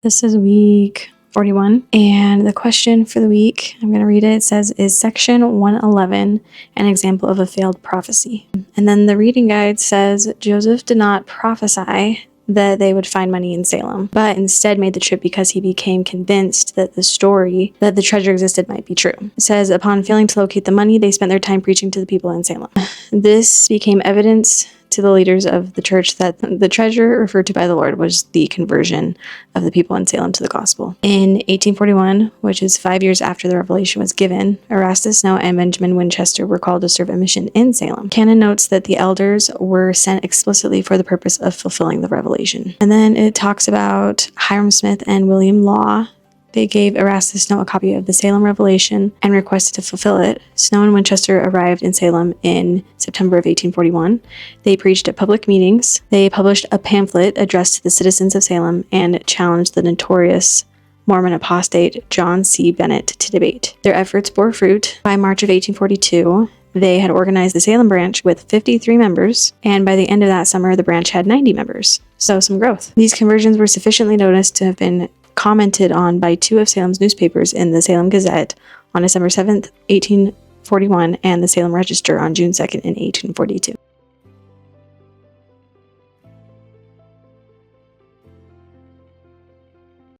This is week 41. And the question for the week, I'm going to read it. It says, is section 111 an example of a failed prophecy? And then the reading guide says, Joseph did not prophesy that they would find money in Salem, but instead made the trip because he became convinced that the story that the treasure existed might be true. It says, upon failing to locate the money, they spent their time preaching to the people in Salem. This became evidence to the leaders of the church that the treasure referred to by the Lord was the conversion of the people in Salem to the gospel. In 1841, which is 5 years after the revelation was given, Erastus Snow and Benjamin Winchester were called to serve a mission in Salem. Canon notes that the elders were sent explicitly for the purpose of fulfilling the revelation. And then it talks about Hiram Smith and William Law. They gave Erastus Snow a copy of the Salem Revelation and requested to fulfill it. Snow and Winchester arrived in Salem in September of 1841. They preached at public meetings. They published a pamphlet addressed to the citizens of Salem and challenged the notorious Mormon apostate John C. Bennett to debate. Their efforts bore fruit. By March of 1842, they had organized the Salem branch with 53 members, and by the end of that summer, the branch had 90 members. So some growth. These conversions were sufficiently noticed to have been commented on by two of Salem's newspapers in the Salem Gazette on December 7th, 1841, and the Salem Register on June 2nd in 1842.